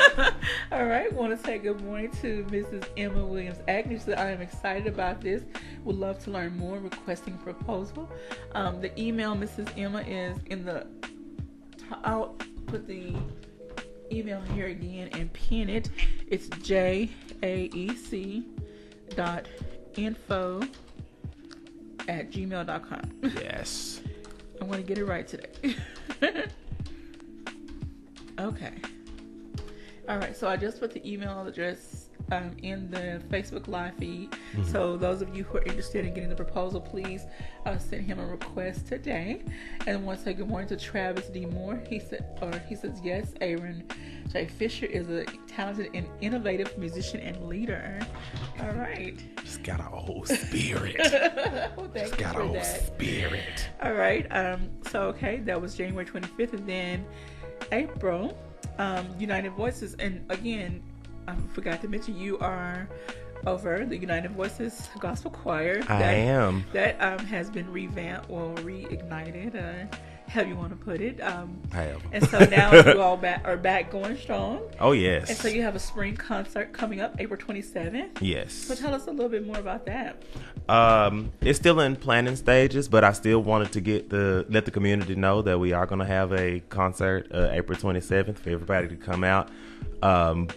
All right. Want to say good morning to Mrs. Emma Williams Agnew. I am excited about this. Would love to learn more. Requesting a proposal. The email Mrs. Emma is in the. I'll put the email here again and pin it. It's jaec.info@gmail.com. Yes. I want to get it right today. Okay. All right. So I just put the email address in the Facebook Live feed. Mm-hmm. So those of you who are interested in getting the proposal, please send him a request today. And I want to say good morning to Travis D. Moore. He says yes, Aaron J. Fisher is a talented and innovative musician and leader. All right. Just got an old spirit. Well, just got an old spirit. All right. So okay, that was January 25th, and then April, United Voices, and again, I forgot to mention you are over the United Voices Gospel Choir. I am. That has been revamped or reignited, however you want to put it. I am. And so now you all are back going strong. Oh, yes. And so you have a spring concert coming up April 27th. Yes. So tell us a little bit more about that. It's still in planning stages, but I still wanted to let the community know that we are going to have a concert April 27th for everybody to come out.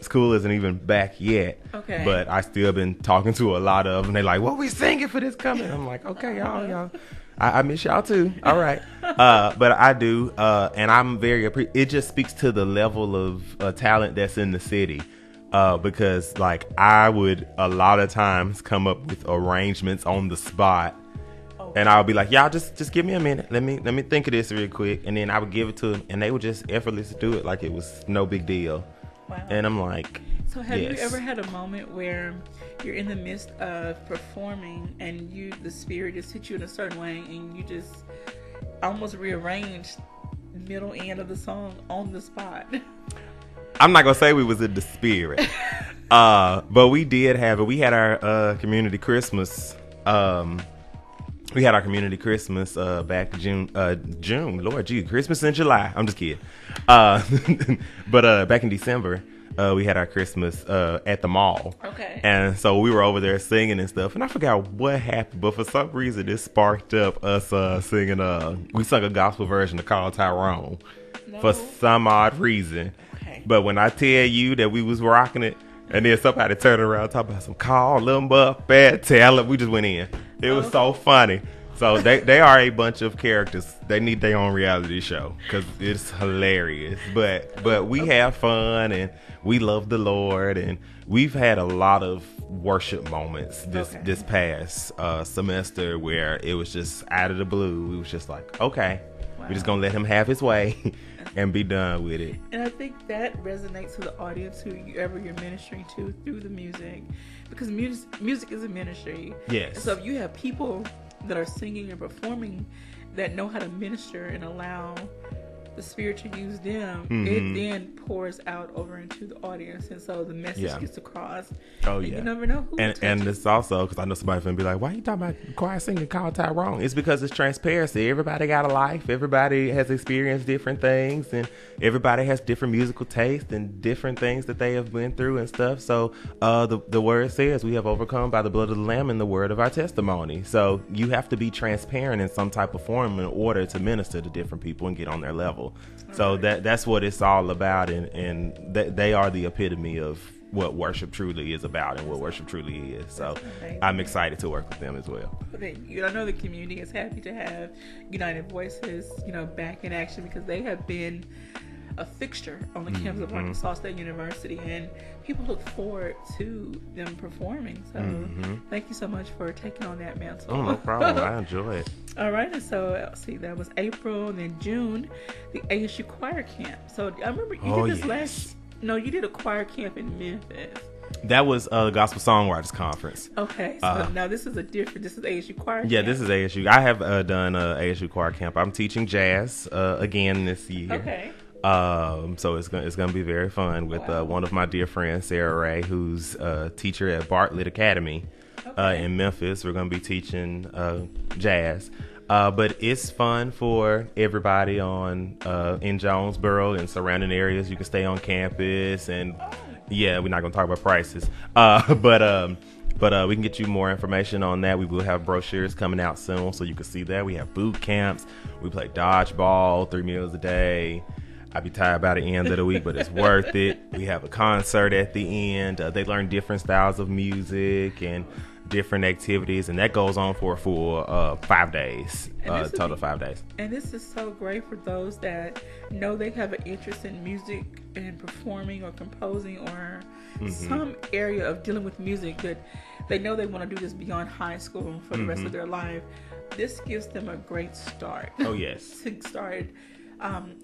School isn't even back yet, okay, but I still been talking to a lot of them. They're like, what we singing for this coming? I'm like, okay, y'all. I miss y'all too. All right. But I do. And I'm it just speaks to the level of talent that's in the city. Because like I would a lot of times come up with arrangements on the spot. And I would be like, y'all just give me a minute. Let me think of this real quick. And then I would give it to them, and they would just effortlessly do it like it was no big deal. Wow. And I'm like, so have you ever had a moment where you're in the midst of performing and the spirit just hit you in a certain way and you just almost rearranged the middle end of the song on the spot? I'm not gonna say we was in the spirit, but we did have it. We had our community Christmas. We had our community Christmas back June. Lord, gee, Christmas in July. I'm just kidding. But back in December, we had our Christmas at the mall. Okay. And so we were over there singing and stuff. And I forgot what happened, but for some reason it sparked up us singing. We sung a gospel version of Call Tyrone for some odd reason. Okay. But when I tell you that we was rocking it, and then somebody turned around talking about some call them up, bad talent, we just went in. It was so funny. So they are a bunch of characters. They need their own reality show because it's hilarious. But we have fun and we love the Lord, and we've had a lot of worship moments this past semester where it was just out of the blue. We was just like, okay, we're just gonna let him have his way and be done with it. And I think that resonates to the audience whoever you're ministering to through the music, because music is a ministry. Yes. And so if you have people that are singing and performing that know how to minister and allow the Spirit to use them, it then pours out over into the audience, and so the message gets across. Oh and you never know who. And it's also because I know somebody's gonna be like, "Why are you talking about choir singing called Tyrone?" It's because it's transparency. Everybody got a life. Everybody has experienced different things, and everybody has different musical taste and different things that they have been through and stuff. So the word says we have overcome by the blood of the Lamb and the word of our testimony. So you have to be transparent in some type of form in order to minister to different people and get on their level. So that's what it's all about, and they are the epitome of what worship truly is about and what worship truly is. So I'm excited to work with them as well. I know the community is happy to have United Voices, back in action, because they have been a fixture on the campus of Arkansas State University, and people look forward to them performing. So thank you so much for taking on that mantle. Oh, no problem. I enjoy it. All right, and so let's see, that was April, and then June, the ASU choir camp. So I remember you did this you did a choir camp in Memphis. That was the Gospel Songwriters Conference. Okay, so now this is ASU choir camp. Yeah, this is ASU. I have done ASU choir camp. I'm teaching jazz again this year. Okay. So it's gonna be very fun with one of my dear friends, Sarah Ray, who's a teacher at Bartlett Academy in Memphis. We're gonna be teaching jazz, but it's fun for everybody in Jonesboro and surrounding areas. You can stay on campus, and we're not gonna talk about prices, but we can get you more information on that. We will have brochures coming out soon, so you can see that. We have boot camps. We play dodgeball 3 meals a day. I'd be tired by the end of the week, but it's worth it. We have a concert at the end. They learn different styles of music and different activities, and that goes on for a full 5 days, total 5 days. And this is so great for those that know they have an interest in music and performing or composing or some area of dealing with music, that they know they want to do this beyond high school for the rest of their life. This gives them a great start. Oh, yes. To start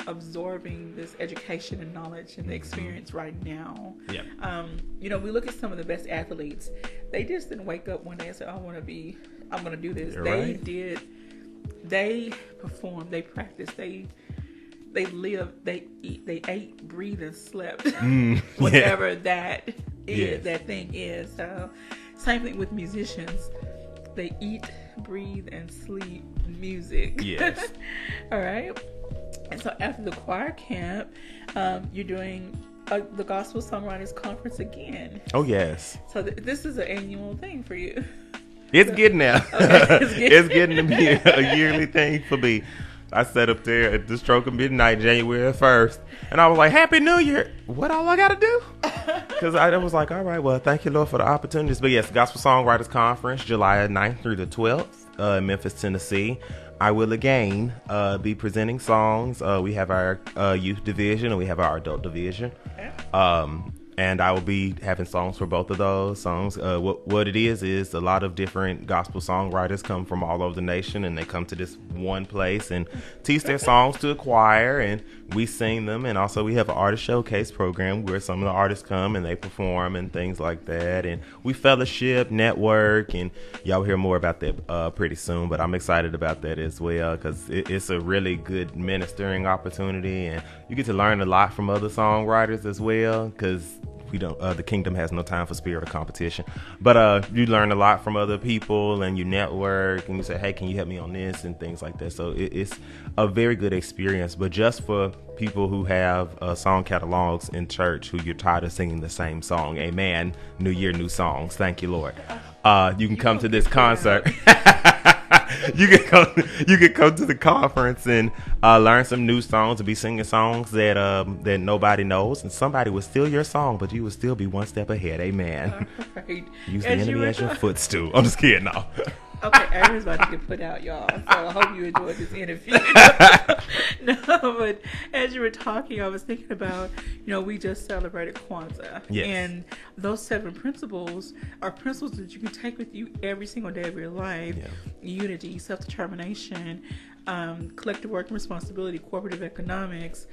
absorbing this education and knowledge and the experience right now. Yeah. We look at some of the best athletes. They just didn't wake up one day and say, I'm going to do this. You're they right. did. They performed. They practiced. They lived. They eat. They ate, breathed, and slept. Whatever that is, that thing is. So, same thing with musicians. They eat, breathe, and sleep music. Yes. All right. And so after the choir camp, you're doing the Gospel Songwriters Conference again. Oh, yes. So this is an annual thing for you. It's getting there. Okay, it's getting to be a yearly thing for me. I sat up there at the stroke of midnight, January 1st, and I was like, Happy New Year. What all I got to do? Because I was like, all right, well, thank you, Lord, for the opportunities. But yes, Gospel Songwriters Conference, July 9th through the 12th in Memphis, Tennessee. I will again be presenting songs. We have our youth division and we have our adult division. And I will be having songs for both of those songs. What it is a lot of different gospel songwriters come from all over the nation, and they come to this one place and teach their songs to a choir, and we sing them. And also we have an artist showcase program where some of the artists come and they perform and things like that. And we fellowship, network, and y'all will hear more about that pretty soon. But I'm excited about that as well because it's a really good ministering opportunity, and you get to learn a lot from other songwriters as well because we don't. The kingdom has no time for spirit or competition, but you learn a lot from other people, and you network, and you say, "Hey, can you help me on this?" and things like that. So it's a very good experience. But just for people who have song catalogs in church, who you're tired of singing the same song, amen. New year, new songs. Thank you, Lord. You can come to this concert. You can come to the conference and learn some new songs, and be singing songs that nobody knows, and somebody will steal your song, but you will still be one step ahead. Amen. Right. Use the enemy as your footstool. I'm just kidding. No. Okay, Aaron's about to get put out, y'all. So I hope you enjoyed this interview. No, but as you were talking, I was thinking about, we just celebrated Kwanzaa. Yes. And those 7 principles are principles that you can take with you every single day of your life. Yeah. Unity, self-determination, collective work and responsibility, cooperative economics,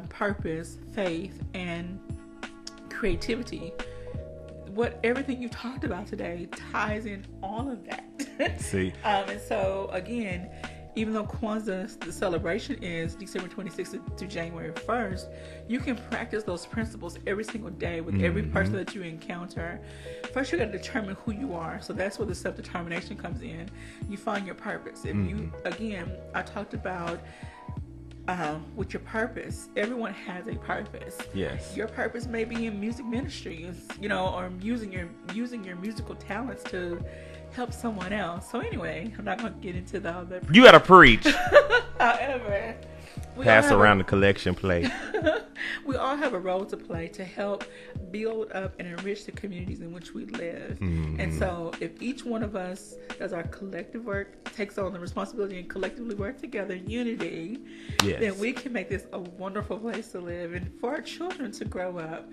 purpose, faith, and creativity. Everything you talked about today ties in all of that. See. And so again, even though Kwanzaa, the celebration is December 26th to January 1st, you can practice those principles every single day with every person that you encounter. First, you got to determine who you are. So that's where the self-determination comes in. You find your purpose. If you, again, I talked about with your purpose. Everyone has a purpose. Yes. Your purpose may be in music ministry, or using your musical talents to help someone else. So anyway, I'm not going to get into the other. You got to preach. However, pass around the collection plate. We all have a role to play to help build up and enrich the communities in which we live. And so if each one of us does our collective work, takes on the responsibility and collectively work together in unity, then we can make this a wonderful place to live and for our children to grow up.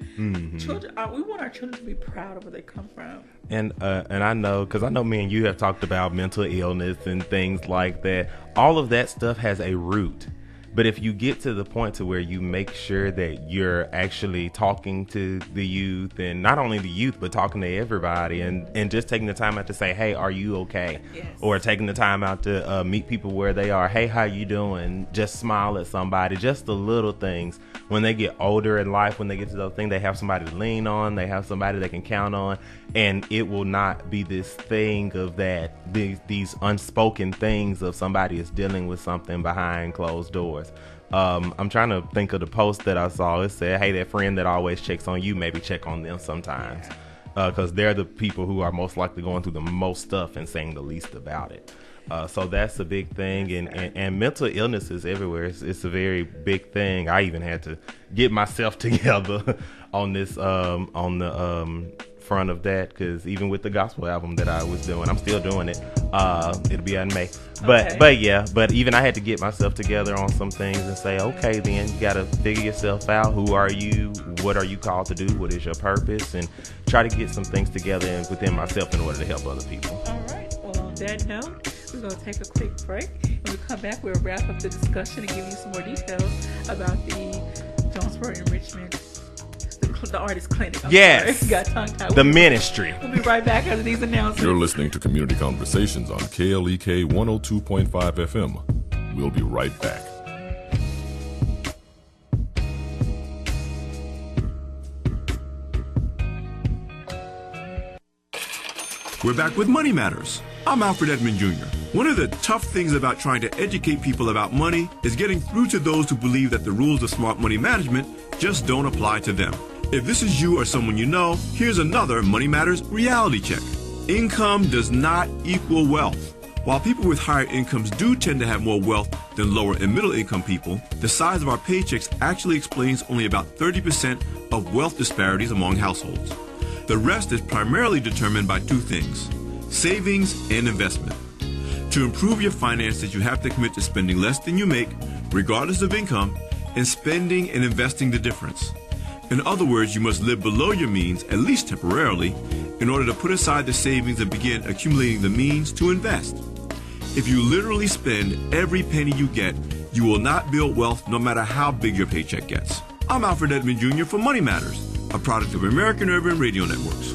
Children, we want our children to be proud of where they come from. And I know, because I know me and you have talked about mental illness and things like that. All of that stuff has a root. But if you get to the point to where you make sure that you're actually talking to the youth, and not only the youth, but talking to everybody, and just taking the time out to say, hey, are you okay? Yes. Or taking the time out to meet people where they are. Hey, how you doing? Just smile at somebody. Just the little things. When they get older in life, when they get to those things, they have somebody to lean on. They have somebody they can count on. And it will not be this thing of that, these unspoken things of somebody is dealing with something behind closed doors. I'm trying to think of the post that I saw. It said, hey, that friend that always checks on you, maybe check on them sometimes. Because they're the people who are most likely going through the most stuff and saying the least about it. So that's a big thing. And mental illness is everywhere. It's a very big thing. I even had to get myself together on this, on the front of that, because even with the gospel album that I was doing, I'm still doing it. It'll be out in May. But even I had to get myself together on some things and say, okay, then you got to figure yourself out. Who are you? What are you called to do? What is your purpose? And try to get some things together within myself in order to help other people. All right. Well, on that note, we're going to take a quick break. When we come back, we'll wrap up the discussion and give you some more details about the Jonesboro Enrichment, the Artist Clinic. Yes. Got tongue-tied. The ministry. We'll be right back after these announcements. You're listening to Community Conversations on KLEK 102.5 FM. We'll be right back. We're back with Money Matters. I'm Alfred Edmond Jr. One of the tough things about trying to educate people about money is getting through to those who believe that the rules of smart money management just don't apply to them. If this is you or someone you know, here's another Money Matters reality check. Income does not equal wealth. While people with higher incomes do tend to have more wealth than lower and middle income people, the size of our paychecks actually explains only about 30% of wealth disparities among households. The rest is primarily determined by two things: savings and investment. To improve your finances, you have to commit to spending less than you make, regardless of income, and spending and investing the difference. In other words, you must live below your means, at least temporarily, in order to put aside the savings and begin accumulating the means to invest. If you literally spend every penny you get, you will not build wealth no matter how big your paycheck gets. I'm Alfred Edmond Jr. for Money Matters, a product of American Urban Radio Networks.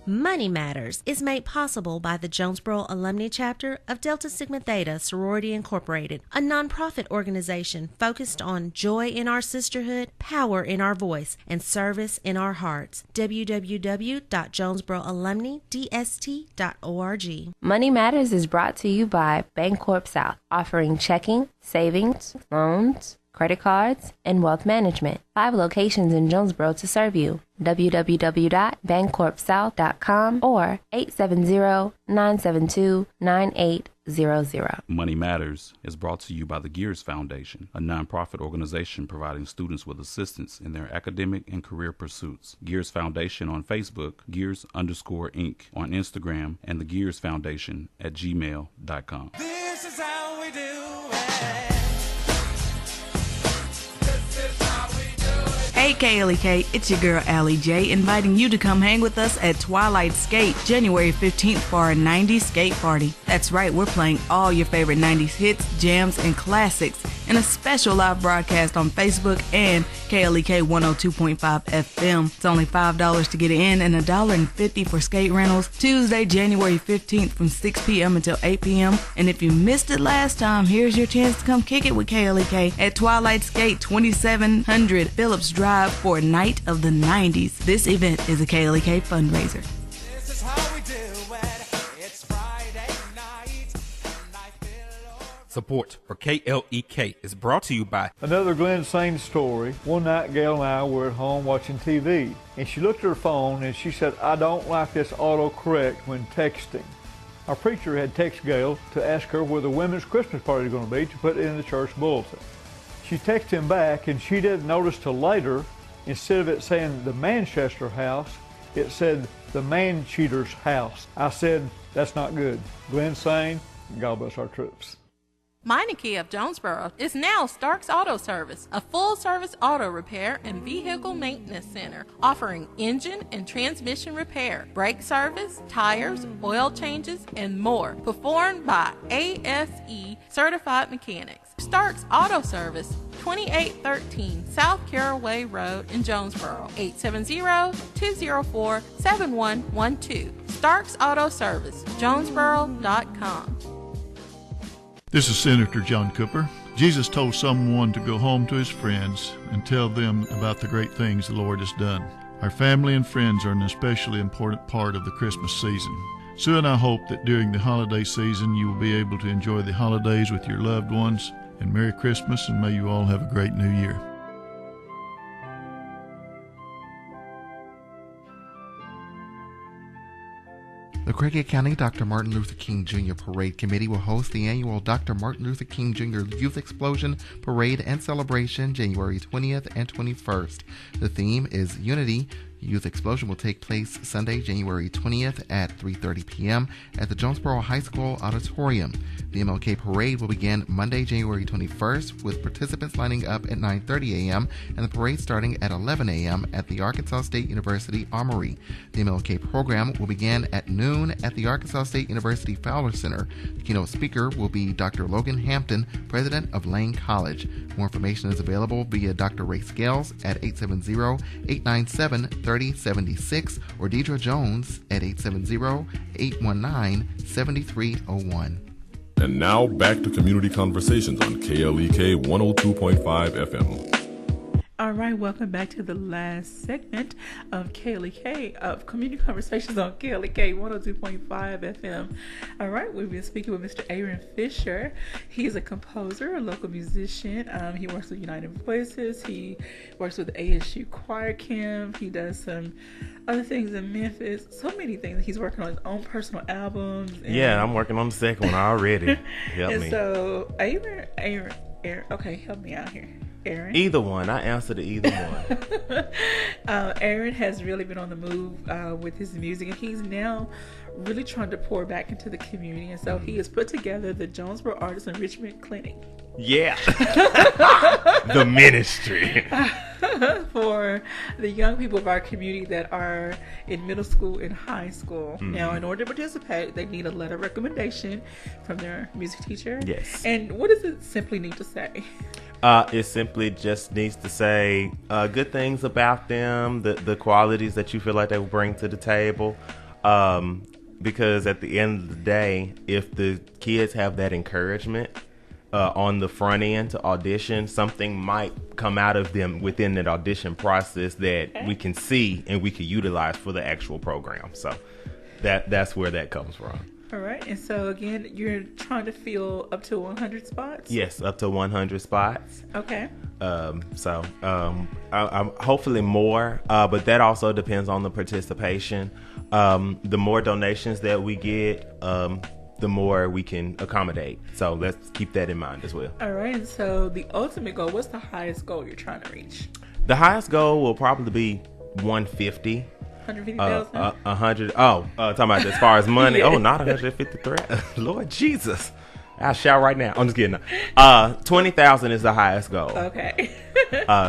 Money Matters is made possible by the Jonesboro Alumni Chapter of Delta Sigma Theta Sorority Incorporated, a nonprofit organization focused on joy in our sisterhood, power in our voice, and service in our hearts. www.jonesboroalumnidst.org. Money Matters is brought to you by Bancorp South, offering checking, savings, loans, credit cards, and wealth management. 5 locations in Jonesboro to serve you. www.bancorpsouth.com or 870-972-9800. Money Matters is brought to you by the Gears Foundation, a nonprofit organization providing students with assistance in their academic and career pursuits. Gears Foundation on Facebook, Gears_Inc. on Instagram, and the Gears Foundation at gmail.com. This is how we do it. Hey KLEK, it's your girl Allie J, inviting you to come hang with us at Twilight Skate, January 15th for our 90s skate party. That's right, we're playing all your favorite 90s hits, jams, and classics in a special live broadcast on Facebook and KLEK 102.5 FM. It's only $5 to get in and $1.50 for skate rentals. Tuesday, January 15th from 6 p.m. until 8 p.m. And if you missed it last time, here's your chance to come kick it with KLEK at Twilight Skate, 2700 Phillips Drive for Night of the 90s. This event is a KLEK fundraiser. This is how we do it. It's Friday night. Support for KLEK is brought to you by Another Glenn Sain story. One night, Gail and I were at home watching TV, and she looked at her phone and she said, "I don't like this autocorrect when texting." Our preacher had texted Gail to ask her where the women's Christmas party is going to be to put it in the church bulletin. She texted him back, and she didn't notice till later, instead of it saying the Manchester house, it said the Man-Cheater's house. I said, that's not good. Glenn Sain, God bless our troops. Meineke of Jonesboro is now Starks Auto Service, a full-service auto repair and vehicle maintenance center, offering engine and transmission repair, brake service, tires, oil changes, and more, performed by ASE certified mechanics. Starks Auto Service, 2813 South Caraway Road in Jonesboro, 870-204-7112. Starks Auto Service, Jonesboro.com. This is Senator John Cooper. Jesus told someone to go home to his friends and tell them about the great things the Lord has done. Our family and friends are an especially important part of the Christmas season. Sue and I hope that during the holiday season you will be able to enjoy the holidays with your loved ones. And Merry Christmas, and may you all have a great New Year. The Craighead County Dr. Martin Luther King Jr. Parade Committee will host the annual Dr. Martin Luther King Jr. Youth Explosion Parade and Celebration January 20th and 21st. The theme is Unity. Youth Explosion will take place Sunday, January 20th at 3:30 p.m. at the Jonesboro High School Auditorium. The MLK Parade will begin Monday, January 21st, with participants lining up at 9:30 a.m. and the parade starting at 11 a.m. at the Arkansas State University Armory. The MLK program will begin at noon at the Arkansas State University Fowler Center. The keynote speaker will be Dr. Logan Hampton, president of Lane College. More information is available via Dr. Ray Scales at 870-897-3076 or Deidre Jones at 870-819-7301. And now back to Community Conversations on KLEK 102.5 FM. All right, welcome back to the last segment of KLEK, of Community Conversations on KLEK 102.5 FM. All right, we've been speaking with Mr. Aaron Fisher. He's a composer, a local musician. He works with United Voices. He works with the ASU Choir Camp. He does some other things in Memphis. So many things. He's working on his own personal albums. Yeah, I'm working on the second one already. Help me. So, Aaron, okay, help me out here. Aaron? Either one. I answer to either one. Aaron has really been on the move with his music, and he's now really trying to pour back into the community. And so he has put together the Jonesboro Artist Enrichment Clinic. Yeah. The ministry. For the young people of our community that are in middle school and high school. Mm-hmm. Now, in order to participate, they need a letter of recommendation from their music teacher. Yes. And what does it simply need to say? It simply just needs to say good things about them, the qualities that you feel like they will bring to the table. Because at the end of the day, if the kids have that encouragement on the front end to audition, something might come out of them within that audition process that we can see and we can utilize for the actual program. So that's where that comes from. All right. And so, again, you're trying to fill up to 100 spots? Yes, up to 100 spots. Okay. I'm hopefully more, but that also depends on the participation. The more donations that we get, the more we can accommodate. So let's keep that in mind as well. All right. And so the ultimate goal, what's the highest goal you're trying to reach? The highest goal will probably be 150. 150,000? 100. Talking about as far as money. Yeah. Oh, not 153. Lord Jesus. I'll shout right now. I'm just kidding. 20,000 is the highest goal. Okay.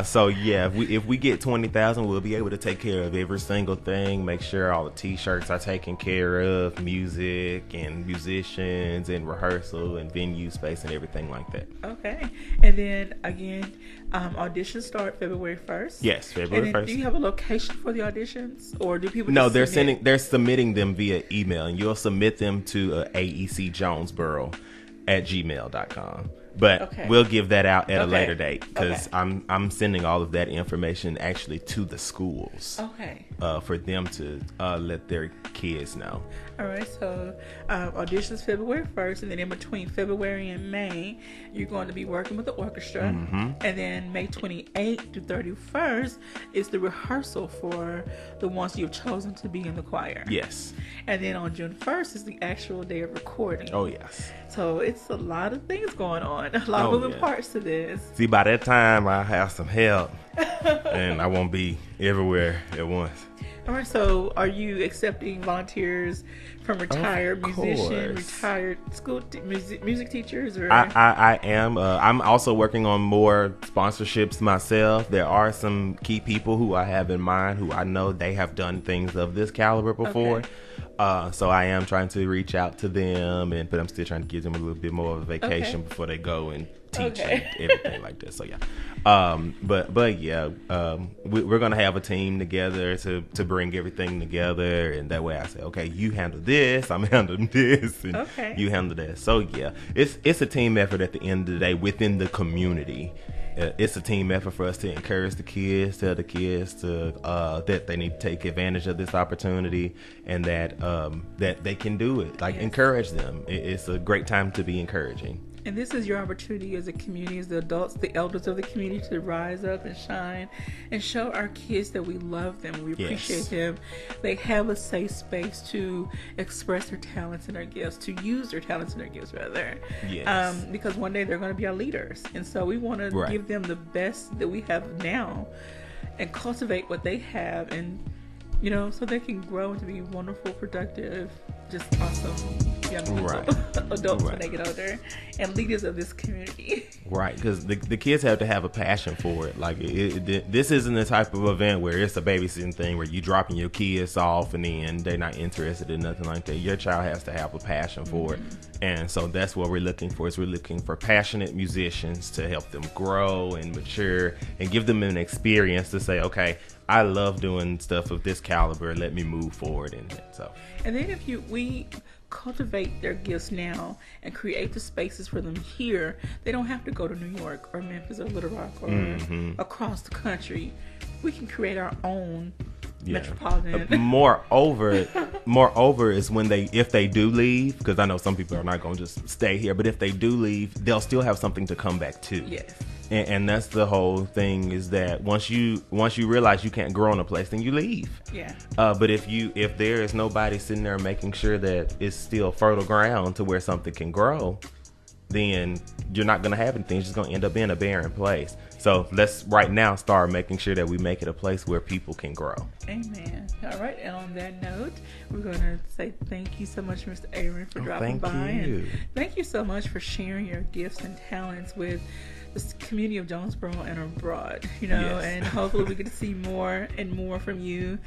So yeah, if we get 20,000, we'll be able to take care of every single thing. Make sure all the T-shirts are taken care of, music and musicians and rehearsal and venue space and everything like that. Okay. And then again, auditions start February 1st. Yes, February 1st. Do you have a location for the auditions, or do people? No, just they're submitting them via email, and you'll submit them to aecjonesboro@gmail.com. But we'll give that out at a later date, because I'm sending all of that information actually to the schools. Okay. For them to let their kids know. All right. So auditions February 1st, and then in between February and May, you're going to be working with the orchestra. Mm-hmm. And then May 28th to 31st is the rehearsal for the ones you've chosen to be in the choir. Yes. And then on June 1st is the actual day of recording. Oh, yes. So it's a lot of things going on. A lot of moving parts to this. See, by that time, I'll have some help. And I won't be everywhere at once. All right, so are you accepting volunteers from retired musicians, retired school music teachers? Or I am. I'm also working on more sponsorships myself. There are some key people who I have in mind who I know they have done things of this caliber before. So I am trying to reach out to them, but I'm still trying to give them a little bit more of a vacation before they go and teach and everything like that. So yeah, but yeah, we're gonna have a team together to bring everything together, and that way I say, okay, you handle this, I'm handling this, and you handle that. So yeah, it's a team effort at the end of the day within the community. It's a team effort for us to encourage the kids, tell the kids that they need to take advantage of this opportunity, and that they can do it. Encourage them. It's a great time to be encouraging. And this is your opportunity as a community, as the adults, the elders of the community, to rise up and shine and show our kids that we love them, we appreciate them. They have a safe space to express their talents and their gifts, to use their talents and their gifts, rather. Yes. Because one day they're going to be our leaders. And so we want to give them the best that we have now and cultivate what they have, and, so they can grow into be wonderful, productive, just awesome young people, adults when they get older, and leaders of this community. Right, because the kids have to have a passion for it. This isn't the type of event where it's a babysitting thing where you dropping your kids off and then they're not interested in nothing like that. Your child has to have a passion for it, and so that's what we're looking for. We're looking for passionate musicians to help them grow and mature and give them an experience to say, okay, I love doing stuff of this caliber. Let me move forward in it. So, and then we cultivate their gifts now and create the spaces for them here, they don't have to go to New York or Memphis or Little Rock or across the country. We can create our own metropolitan. Moreover is if they do leave, because I know some people are not going to just stay here, but if they do leave, they'll still have something to come back to. Yes. And that's the whole thing, is that once you realize you can't grow in a place, then you leave. Yeah. But if there is nobody sitting there making sure that it's still fertile ground to where something can grow, then you're not going to have anything. It's just going to end up in a barren place. So let's right now start making sure that we make it a place where people can grow. Amen. All right. And on that note, we're going to say thank you so much, Mr. Aaron, for dropping by. And thank you so much for sharing your gifts and talents with the community of Jonesboro and abroad, and hopefully we get to see more and more from you.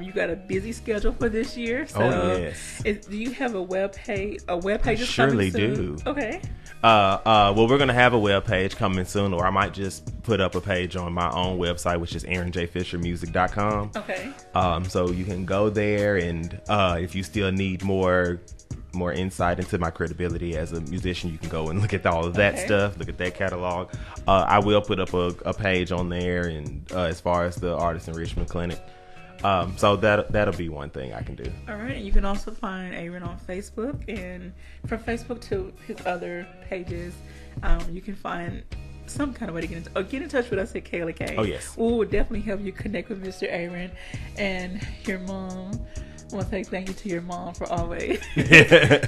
You got a busy schedule for this year, so do you have a web page? I surely do. Okay. Well, we're gonna have a web page coming soon, or I might just put up a page on my own website, which is AaronJFishermusic.com. Okay. So you can go there, and if you still need more insight into my credibility as a musician, you can go and look at all of that stuff, look at that catalog. I will put up a page on there, and as far as the Artist Enrichment Clinic, So that'll be one thing I can do. All right, and you can also find Aaron on Facebook, and from Facebook to his other pages, you can find some kind of way to get in touch with us at KLK. Oh, yes. We will definitely help you connect with Mr. Aaron and your mom. I want to say thank you to your mom for always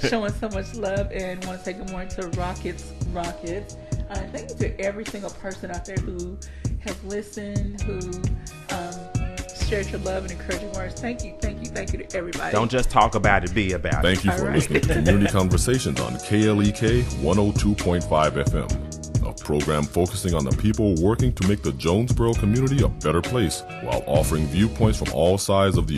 showing so much love, and want to say good morning to Rockets. Thank you to every single person out there who has listened, who shared your love and encouraging words. Thank you to everybody. Don't just talk about it, be about it. Thank you for listening to Community Conversations on KLEK 102.5 FM, a program focusing on the people working to make the Jonesboro community a better place while offering viewpoints from all sides of the